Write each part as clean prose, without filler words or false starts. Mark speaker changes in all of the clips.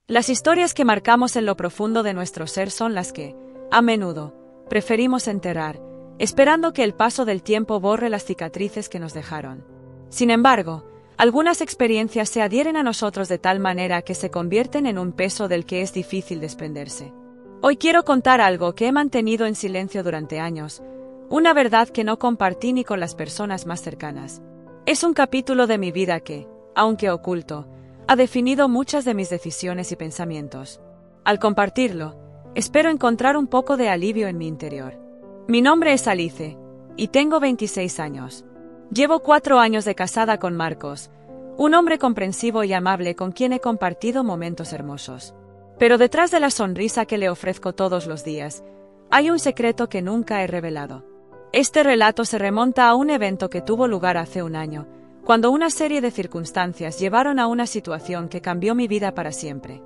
Speaker 1: Las historias que marcamos en lo profundo de nuestro ser son las que, a menudo, preferimos enterrar, esperando que el paso del tiempo borre las cicatrices que nos dejaron. Sin embargo, algunas experiencias se adhieren a nosotros de tal manera que se convierten en un peso del que es difícil desprenderse. Hoy quiero contar algo que he mantenido en silencio durante años, una verdad que no compartí ni con las personas más cercanas. Es un capítulo de mi vida que, aunque oculto, ha definido muchas de mis decisiones y pensamientos. Al compartirlo, espero encontrar un poco de alivio en mi interior. Mi nombre es Alice, y tengo 26 años. Llevo 4 años de casada con Marcos, un hombre comprensivo y amable con quien he compartido momentos hermosos. Pero detrás de la sonrisa que le ofrezco todos los días, hay un secreto que nunca he revelado. Este relato se remonta a un evento que tuvo lugar hace un año, cuando una serie de circunstancias llevaron a una situación que cambió mi vida para siempre.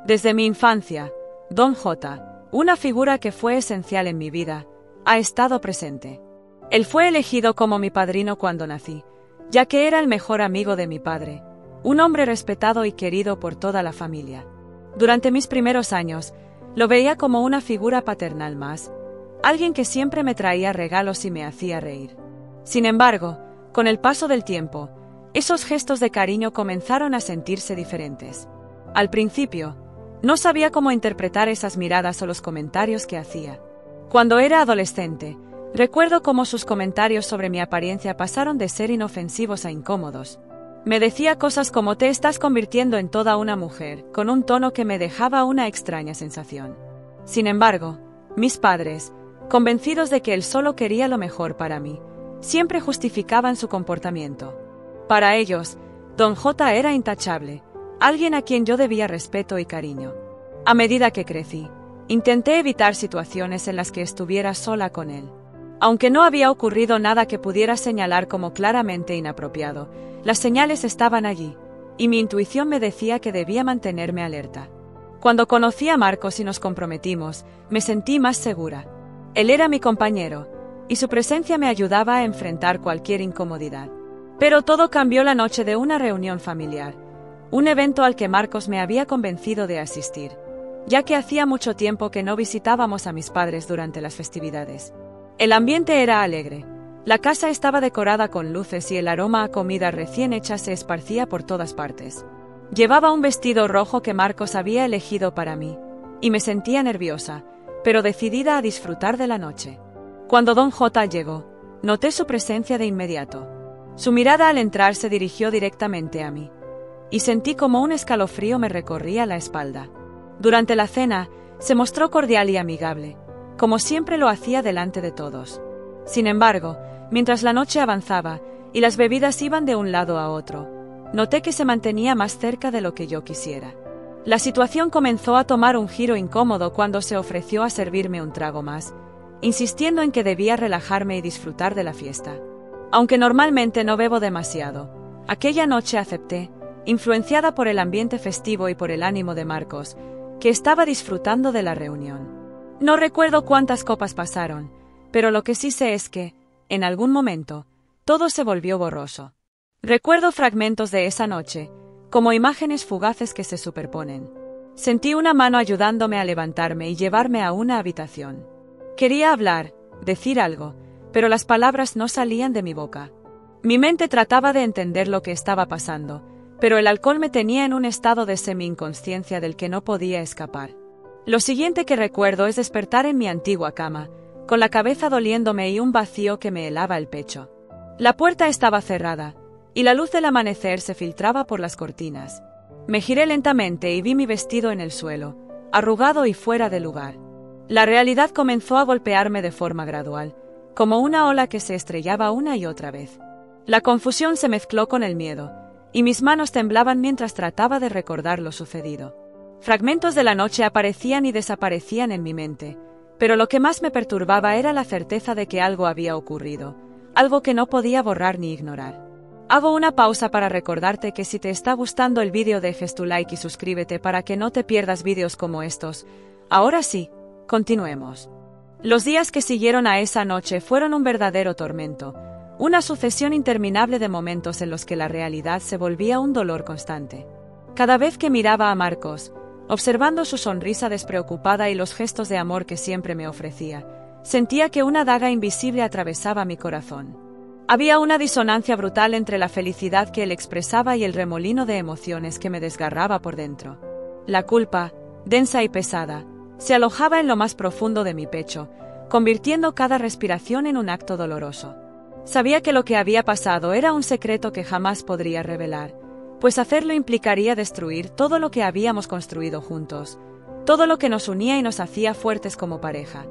Speaker 1: Desde mi infancia, Don J, una figura que fue esencial en mi vida, ha estado presente. Él fue elegido como mi padrino cuando nací, ya que era el mejor amigo de mi padre, un hombre respetado y querido por toda la familia. Durante mis primeros años, lo veía como una figura paternal más, alguien que siempre me traía regalos y me hacía reír. Sin embargo, con el paso del tiempo, esos gestos de cariño comenzaron a sentirse diferentes. Al principio, no sabía cómo interpretar esas miradas o los comentarios que hacía. Cuando era adolescente, recuerdo cómo sus comentarios sobre mi apariencia pasaron de ser inofensivos a incómodos. Me decía cosas como "te estás convirtiendo en toda una mujer", con un tono que me dejaba una extraña sensación. Sin embargo, mis padres, convencidos de que él solo quería lo mejor para mí, siempre justificaban su comportamiento. Para ellos, Don J era intachable, alguien a quien yo debía respeto y cariño. A medida que crecí, intenté evitar situaciones en las que estuviera sola con él. Aunque no había ocurrido nada que pudiera señalar como claramente inapropiado, las señales estaban allí, y mi intuición me decía que debía mantenerme alerta. Cuando conocí a Marcos y nos comprometimos, me sentí más segura. Él era mi compañero, y su presencia me ayudaba a enfrentar cualquier incomodidad. Pero todo cambió la noche de una reunión familiar, un evento al que Marcos me había convencido de asistir, ya que hacía mucho tiempo que no visitábamos a mis padres durante las festividades. El ambiente era alegre, la casa estaba decorada con luces y el aroma a comida recién hecha se esparcía por todas partes. Llevaba un vestido rojo que Marcos había elegido para mí, y me sentía nerviosa, pero decidida a disfrutar de la noche. Cuando Don J llegó, noté su presencia de inmediato. Su mirada al entrar se dirigió directamente a mí, y sentí como un escalofrío me recorría la espalda. Durante la cena, se mostró cordial y amigable, como siempre lo hacía delante de todos. Sin embargo, mientras la noche avanzaba, y las bebidas iban de un lado a otro, noté que se mantenía más cerca de lo que yo quisiera. La situación comenzó a tomar un giro incómodo cuando se ofreció a servirme un trago más, insistiendo en que debía relajarme y disfrutar de la fiesta. Aunque normalmente no bebo demasiado, aquella noche acepté, influenciada por el ambiente festivo y por el ánimo de Marcos, que estaba disfrutando de la reunión. No recuerdo cuántas copas pasaron, pero lo que sí sé es que, en algún momento, todo se volvió borroso. Recuerdo fragmentos de esa noche, como imágenes fugaces que se superponen. Sentí una mano ayudándome a levantarme y llevarme a una habitación. Quería hablar, decir algo, pero las palabras no salían de mi boca. Mi mente trataba de entender lo que estaba pasando, pero el alcohol me tenía en un estado de semi-inconsciencia del que no podía escapar. Lo siguiente que recuerdo es despertar en mi antigua cama, con la cabeza doliéndome y un vacío que me helaba el pecho. La puerta estaba cerrada, y la luz del amanecer se filtraba por las cortinas. Me giré lentamente y vi mi vestido en el suelo, arrugado y fuera de lugar. La realidad comenzó a golpearme de forma gradual, como una ola que se estrellaba una y otra vez. La confusión se mezcló con el miedo, y mis manos temblaban mientras trataba de recordar lo sucedido. Fragmentos de la noche aparecían y desaparecían en mi mente, pero lo que más me perturbaba era la certeza de que algo había ocurrido, algo que no podía borrar ni ignorar. Hago una pausa para recordarte que si te está gustando el vídeo dejes tu like y suscríbete para que no te pierdas vídeos como estos. Ahora sí, continuemos. Los días que siguieron a esa noche fueron un verdadero tormento, una sucesión interminable de momentos en los que la realidad se volvía un dolor constante. Cada vez que miraba a Marcos, Observando su sonrisa despreocupada y los gestos de amor que siempre me ofrecía, sentía que una daga invisible atravesaba mi corazón. Había una disonancia brutal entre la felicidad que él expresaba y el remolino de emociones que me desgarraba por dentro. La culpa, densa y pesada, se alojaba en lo más profundo de mi pecho, convirtiendo cada respiración en un acto doloroso. Sabía que lo que había pasado era un secreto que jamás podría revelar, pues hacerlo implicaría destruir todo lo que habíamos construido juntos, todo lo que nos unía y nos hacía fuertes como pareja.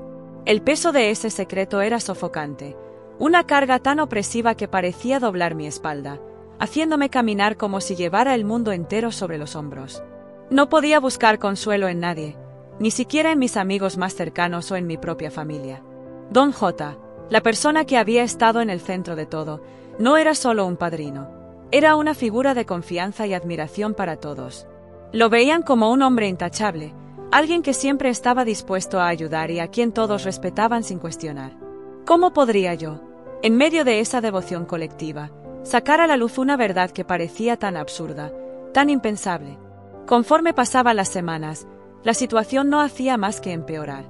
Speaker 1: El peso de ese secreto era sofocante, una carga tan opresiva que parecía doblar mi espalda, haciéndome caminar como si llevara el mundo entero sobre los hombros. No podía buscar consuelo en nadie, ni siquiera en mis amigos más cercanos o en mi propia familia. Don J, la persona que había estado en el centro de todo, no era solo un padrino, era una figura de confianza y admiración para todos. Lo veían como un hombre intachable, alguien que siempre estaba dispuesto a ayudar y a quien todos respetaban sin cuestionar. ¿Cómo podría yo, en medio de esa devoción colectiva, sacar a la luz una verdad que parecía tan absurda, tan impensable? Conforme pasaban las semanas, la situación no hacía más que empeorar.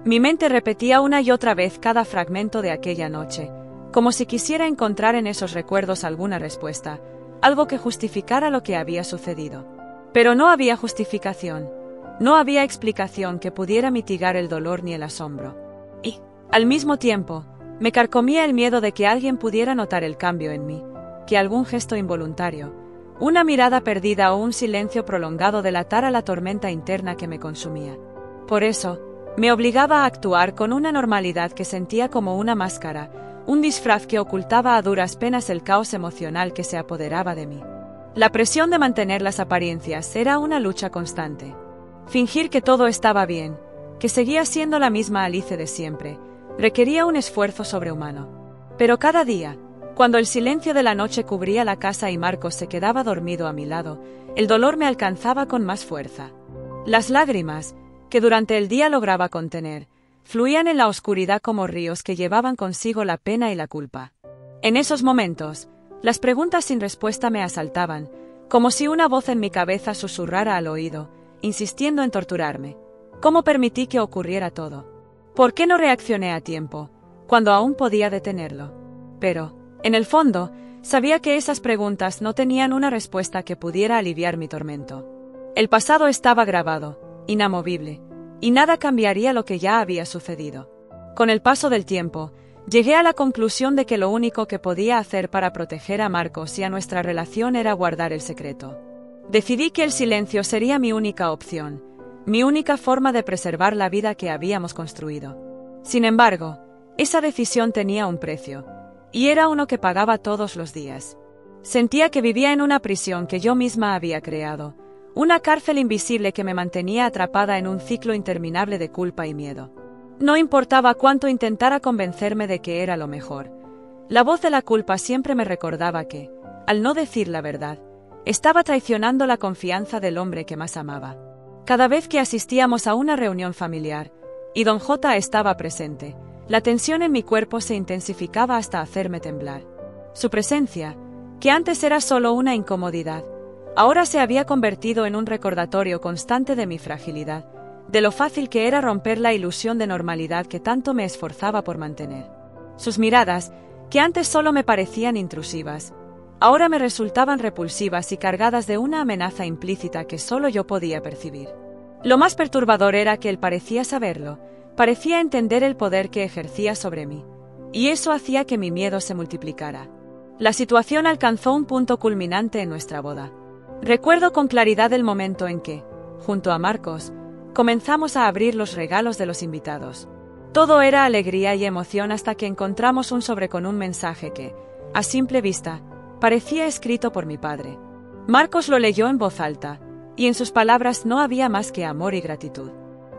Speaker 1: Mi mente repetía una y otra vez cada fragmento de aquella noche, como si quisiera encontrar en esos recuerdos alguna respuesta, algo que justificara lo que había sucedido. Pero no había justificación, no había explicación que pudiera mitigar el dolor ni el asombro. Y, al mismo tiempo, me carcomía el miedo de que alguien pudiera notar el cambio en mí, que algún gesto involuntario, una mirada perdida o un silencio prolongado delatara la tormenta interna que me consumía. Por eso, me obligaba a actuar con una normalidad que sentía como una máscara, un disfraz que ocultaba a duras penas el caos emocional que se apoderaba de mí. La presión de mantener las apariencias era una lucha constante. Fingir que todo estaba bien, que seguía siendo la misma Alice de siempre, requería un esfuerzo sobrehumano. Pero cada día, cuando el silencio de la noche cubría la casa y Marcos se quedaba dormido a mi lado, el dolor me alcanzaba con más fuerza. Las lágrimas, que durante el día lograba contener, fluían en la oscuridad como ríos que llevaban consigo la pena y la culpa. En esos momentos, las preguntas sin respuesta me asaltaban, como si una voz en mi cabeza susurrara al oído, insistiendo en torturarme. ¿Cómo permití que ocurriera todo? ¿Por qué no reaccioné a tiempo, cuando aún podía detenerlo? Pero, en el fondo, sabía que esas preguntas no tenían una respuesta que pudiera aliviar mi tormento. El pasado estaba grabado, inamovible, y nada cambiaría lo que ya había sucedido. Con el paso del tiempo, llegué a la conclusión de que lo único que podía hacer para proteger a Marcos y a nuestra relación era guardar el secreto. Decidí que el silencio sería mi única opción, mi única forma de preservar la vida que habíamos construido. Sin embargo, esa decisión tenía un precio, y era uno que pagaba todos los días. Sentía que vivía en una prisión que yo misma había creado, una cárcel invisible que me mantenía atrapada en un ciclo interminable de culpa y miedo. No importaba cuánto intentara convencerme de que era lo mejor. La voz de la culpa siempre me recordaba que, al no decir la verdad, estaba traicionando la confianza del hombre que más amaba. Cada vez que asistíamos a una reunión familiar, y Don J estaba presente, la tensión en mi cuerpo se intensificaba hasta hacerme temblar. Su presencia, que antes era solo una incomodidad, ahora se había convertido en un recordatorio constante de mi fragilidad, de lo fácil que era romper la ilusión de normalidad que tanto me esforzaba por mantener. Sus miradas, que antes solo me parecían intrusivas, ahora me resultaban repulsivas y cargadas de una amenaza implícita que solo yo podía percibir. Lo más perturbador era que él parecía saberlo, parecía entender el poder que ejercía sobre mí, y eso hacía que mi miedo se multiplicara. La situación alcanzó un punto culminante en nuestra boda. Recuerdo con claridad el momento en que, junto a Marcos, comenzamos a abrir los regalos de los invitados. Todo era alegría y emoción hasta que encontramos un sobre con un mensaje que, a simple vista, parecía escrito por mi padre. Marcos lo leyó en voz alta, y en sus palabras no había más que amor y gratitud.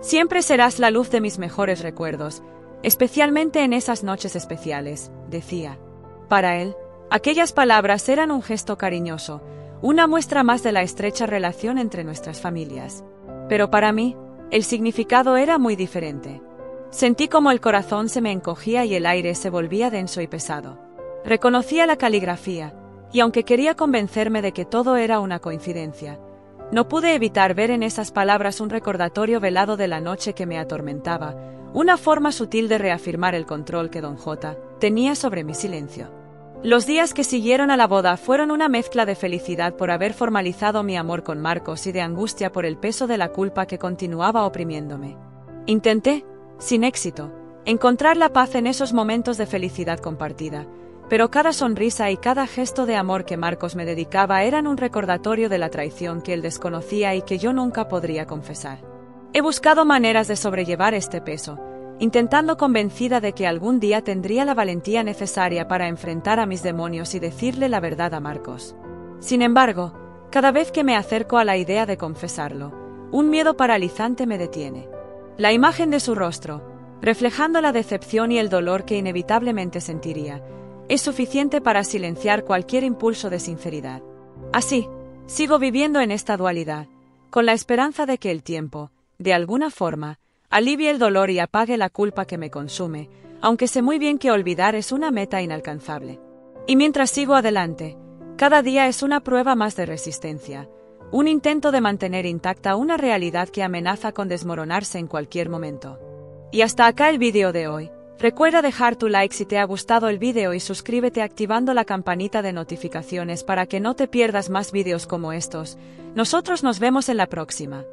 Speaker 1: Siempre serás la luz de mis mejores recuerdos, especialmente en esas noches especiales, decía. Para él, aquellas palabras eran un gesto cariñoso, una muestra más de la estrecha relación entre nuestras familias. Pero para mí, el significado era muy diferente. Sentí como el corazón se me encogía y el aire se volvía denso y pesado. Reconocía la caligrafía, y aunque quería convencerme de que todo era una coincidencia, No pude evitar ver en esas palabras un recordatorio velado de la noche que me atormentaba, una forma sutil de reafirmar el control que Don J. tenía sobre mi silencio. Los días que siguieron a la boda fueron una mezcla de felicidad por haber formalizado mi amor con Marcos y de angustia por el peso de la culpa que continuaba oprimiéndome. Intenté, sin éxito, encontrar la paz en esos momentos de felicidad compartida, pero cada sonrisa y cada gesto de amor que Marcos me dedicaba eran un recordatorio de la traición que él desconocía y que yo nunca podría confesar. He buscado maneras de sobrellevar este peso, intentando convencida de que algún día tendría la valentía necesaria para enfrentar a mis demonios y decirle la verdad a Marcos. Sin embargo, cada vez que me acerco a la idea de confesarlo, un miedo paralizante me detiene. La imagen de su rostro, reflejando la decepción y el dolor que inevitablemente sentiría, es suficiente para silenciar cualquier impulso de sinceridad. Así, sigo viviendo en esta dualidad, con la esperanza de que el tiempo, de alguna forma, alivie el dolor y apague la culpa que me consume, aunque sé muy bien que olvidar es una meta inalcanzable. Y mientras sigo adelante, cada día es una prueba más de resistencia, un intento de mantener intacta una realidad que amenaza con desmoronarse en cualquier momento. Y hasta acá el vídeo de hoy. Recuerda dejar tu like si te ha gustado el vídeo y suscríbete activando la campanita de notificaciones para que no te pierdas más vídeos como estos. Nosotros nos vemos en la próxima.